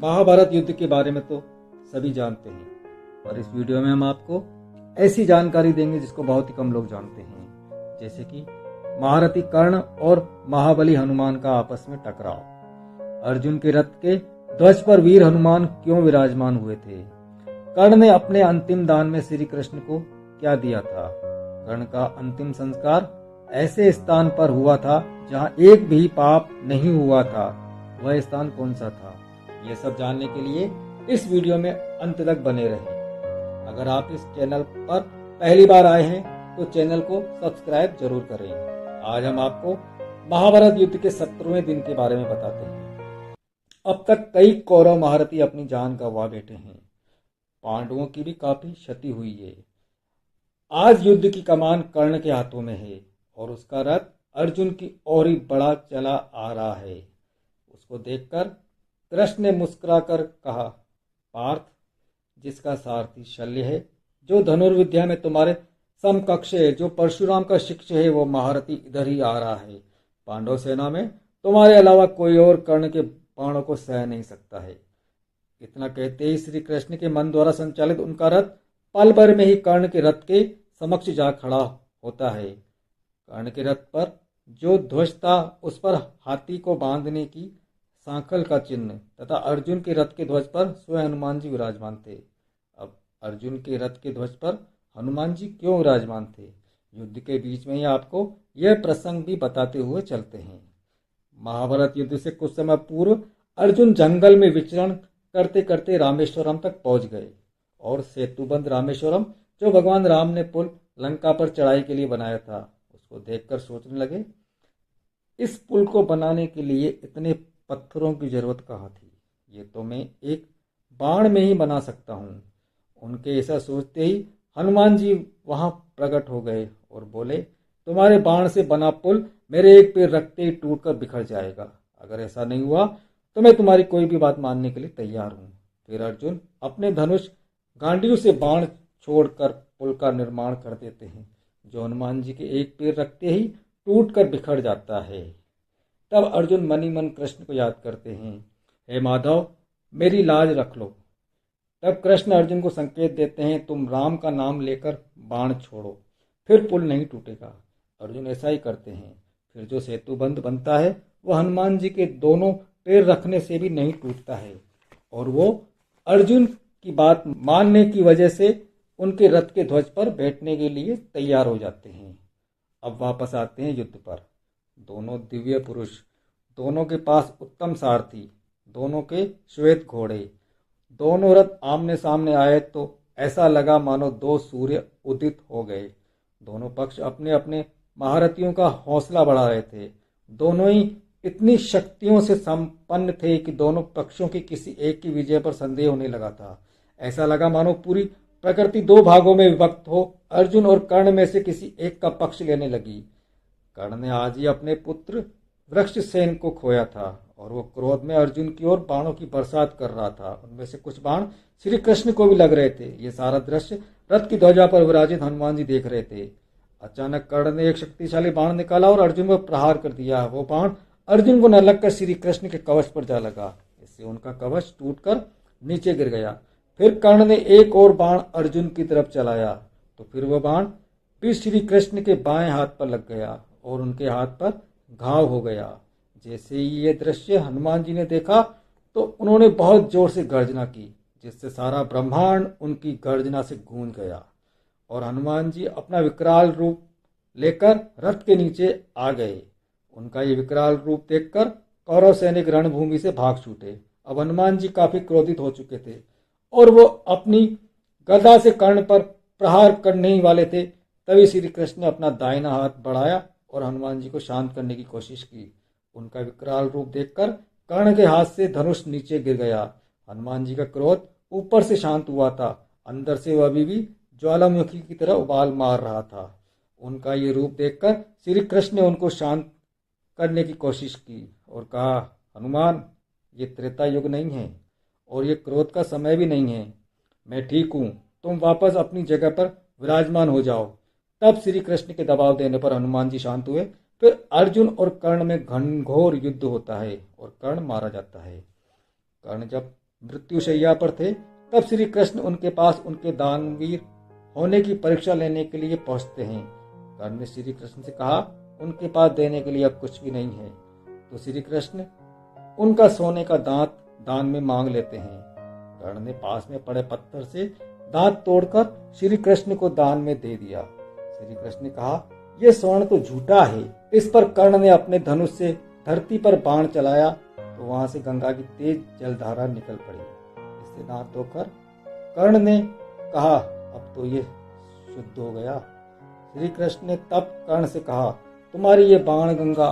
महाभारत युद्ध के बारे में तो सभी जानते हैं, पर इस वीडियो में हम आपको ऐसी जानकारी देंगे जिसको बहुत ही कम लोग जानते हैं। जैसे कि महारथी कर्ण और महाबली हनुमान का आपस में टकराव, अर्जुन के रथ के ध्वज पर वीर हनुमान क्यों विराजमान हुए थे, कर्ण ने अपने अंतिम दान में श्री कृष्ण को क्या दिया था, कर्ण का अंतिम संस्कार ऐसे स्थान पर हुआ था जहां एक भी पाप नहीं हुआ था, वह स्थान कौन सा था। ये सब जानने के लिए इस वीडियो में अंत तक बने रहें। अगर आप इस चैनल पर पहली बार आए हैं तो चैनल को सब्सक्राइब जरूर करें। आज हम आपको महाभारत युद्ध के 17वें दिन के बारे में बताते हैं। अब तक कई कौरव महारथी अपनी जान गंवा बैठे हैं, पांडवों की भी काफी क्षति हुई है। आज युद्ध की कमान कर्ण के हाथों में है और उसका रथ अर्जुन की ओर ही बढ़ा चला आ रहा है। उसको देखकर कृष्ण ने मुस्कुराकर कहा, पार्थ, जिसका सारथी शल्य है, जो धनुर्विद्या में तुम्हारे समकक्ष है, जो परशुराम का शिष्य है, वो महारथी इधर ही आ रहा है। पांडव सेना में तुम्हारे अलावा कोई और कर्ण के बाणों को सह नहीं सकता है। इतना कहते ही श्री कृष्ण के मन द्वारा संचालित उनका रथ पल भर में ही कर्ण के रथ के समक्ष जा खड़ा होता है। कर्ण के रथ पर जो ध्वज था उस पर हाथी को बांधने की सांखल का चिन्ह तथा अर्जुन के रथ के ध्वज पर स्वयं हनुमान जी विराजमान थे। अब अर्जुन के रथ के ध्वज पर हनुमान जी क्यों विराजमान थे, युद्ध के बीच में ही आपको यह प्रसंग भी बताते हुए चलते हैं। महाभारत युद्ध से कुछ समय पूर्व अर्जुन जंगल में विचरण करते करते रामेश्वरम तक पहुंच गए और सेतुबंध रामेश्वरम, जो भगवान राम ने पुल लंका पर चढ़ाई के लिए बनाया था, उसको देखकर सोचने लगे, इस पुल को बनाने के लिए इतने पत्थरों की जरूरत कहाँ थी, ये तो मैं एक बाण में ही बना सकता हूँ। उनके ऐसा सोचते ही हनुमान जी वहां प्रकट हो गए और बोले, तुम्हारे बाण से बना पुल मेरे एक पैर रखते ही टूटकर बिखर जाएगा। अगर ऐसा नहीं हुआ तो मैं तुम्हारी कोई भी बात मानने के लिए तैयार हूँ। फिर अर्जुन अपने धनुष गांडीव से बाण छोड़कर पुल का निर्माण कर देते हैं, जो हनुमान जी के एक पैर रखते ही टूटकर बिखर जाता है। तब अर्जुन मनी मन कृष्ण को याद करते हैं, हे माधव, मेरी लाज रख लो। तब कृष्ण अर्जुन को संकेत देते हैं, तुम राम का नाम लेकर बाण छोड़ो, फिर पुल नहीं टूटेगा। अर्जुन ऐसा ही करते हैं। फिर जो सेतुबंध बनता है वह हनुमान जी के दोनों पैर रखने से भी नहीं टूटता है और वो अर्जुन की बात मानने की वजह से उनके रथ के ध्वज पर बैठने के लिए तैयार हो जाते हैं। अब वापस आते हैं युद्ध पर। दोनों दिव्य पुरुष, दोनों के पास उत्तम सारथी, दोनों के श्वेत घोड़े, दोनों रथ आमने सामने आए तो ऐसा लगा मानो दो सूर्य उदित हो गए। दोनों पक्ष अपने अपने महारथियों का हौसला बढ़ा रहे थे। दोनों ही इतनी शक्तियों से संपन्न थे कि दोनों पक्षों की किसी एक की विजय पर संदेह होने लगा था। ऐसा लगा मानो पूरी प्रकृति दो भागों में विभक्त हो अर्जुन और कर्ण में से किसी एक का पक्ष लेने लगी। कर्ण ने आज ही अपने पुत्र वृक्षसेन को खोया था और वो क्रोध में अर्जुन की ओर बाणों की बरसात कर रहा था। उनमें से कुछ बाण श्री कृष्ण को भी लग रहे थे। ये सारा दृश्य रथ की ध्वजा पर विराजित हनुमान जी देख रहे थे। अचानक कर्ण ने एक शक्तिशाली बाण निकाला और अर्जुन पर प्रहार कर दिया। वो बाण अर्जुन को न लगकर श्री कृष्ण के कवच पर जा लगा। इससे उनका कवच टूटकर नीचे गिर गया। फिर कर्ण ने एक और बाण अर्जुन की तरफ चलाया तो फिर वह बाण भी श्री कृष्ण के बाएं हाथ पर लग गया और उनके हाथ पर घाव हो गया। जैसे ही ये दृश्य हनुमान जी ने देखा तो उन्होंने बहुत जोर से गर्जना की, जिससे सारा ब्रह्मांड उनकी गर्जना से गूंज गया और हनुमान जी अपना विकराल रूप लेकर रथ के नीचे आ गए। उनका ये विकराल रूप देखकर कौरव सैनिक रणभूमि से भाग छूटे। अब हनुमान जी काफी क्रोधित हो चुके थे और वो अपनी गदा से कर्ण पर प्रहार करने ही वाले थे। तभी श्री कृष्ण ने अपना दाहिना हाथ बढ़ाया और हनुमान जी को शांत करने की कोशिश की। उनका विकराल रूप देखकर कर्ण के हाथ से धनुष नीचे गिर गया। हनुमान जी का क्रोध ऊपर से शांत हुआ था, अंदर से वह अभी भी ज्वालामुखी की तरह उबाल मार रहा था। उनका ये रूप देखकर श्री कृष्ण ने उनको शांत करने की कोशिश की और कहा, हनुमान, ये त्रेता युग नहीं है और ये क्रोध का समय भी नहीं है। मैं ठीक हूँ, तुम वापस अपनी जगह पर विराजमान हो जाओ। तब श्री कृष्ण के दबाव देने पर हनुमान जी शांत हुए। फिर अर्जुन और कर्ण में घनघोर युद्ध होता है और कर्ण मारा जाता है। कर्ण जब मृत्युशैया पर थे, तब श्री कृष्ण उनके पास उनके दानवीर होने की परीक्षा लेने के लिए पहुंचते हैं। कर्ण ने श्री कृष्ण से कहा, उनके पास देने के लिए अब कुछ भी नहीं है। तो श्री कृष्ण उनका सोने का दांत दान में मांग लेते हैं। कर्ण ने पास में पड़े पत्थर से दांत तोड़कर श्री कृष्ण को दान में दे दिया। श्री कृष्ण ने कहा, यह स्वर्ण तो झूठा है। इस पर कर्ण ने अपने धनुष से धरती पर बाण चलाया तो वहां से गंगा की तेज जलधारा निकल पड़ी। इससे दांत धोकर कर्ण ने कहा, अब तो ये शुद्ध हो गया। श्री कृष्ण ने तब कर्ण से कहा, तुम्हारी ये बाण गंगा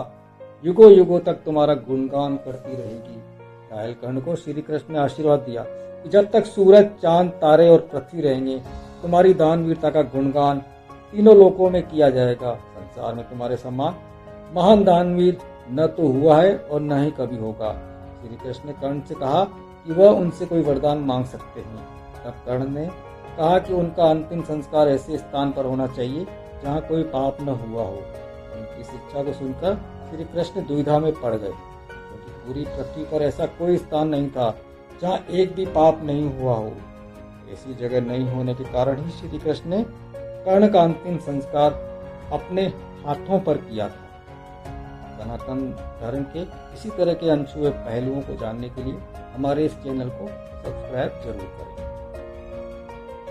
युगों युगों तक तुम्हारा गुणगान करती रहेगी। घायल कर्ण को श्री कृष्ण ने आशीर्वाद दिया कि जब तक सूरज, चांद, तारे और पृथ्वी रहेंगे तुम्हारी दानवीरता का गुणगान तीनों लोकों में किया जाएगा। संसार में तुम्हारे समान महान दानवीर न तो हुआ है और न ही कभी होगा। श्री कृष्ण ने कर्ण से कहा कि वह उनसे कोई वरदान मांग सकते हैं। तब कर्ण ने कहा कि उनका अंतिम संस्कार ऐसे स्थान पर होना चाहिए जहाँ कोई पाप न हुआ हो। उनकी इस इच्छा को सुनकर श्री कृष्ण दुविधा में पड़ गए, क्योंकि पूरी पृथ्वी पर ऐसा कोई स्थान नहीं था जहाँ एक भी पाप नहीं हुआ हो। ऐसी जगह नहीं होने के कारण ही श्री कृष्ण ने कर्ण का अंतिम संस्कार अपने हाथों पर किया था। सनातन धर्म के इसी तरह के अनछुए पहलुओं को जानने के लिए हमारे इस चैनल को सब्सक्राइब जरूर करें।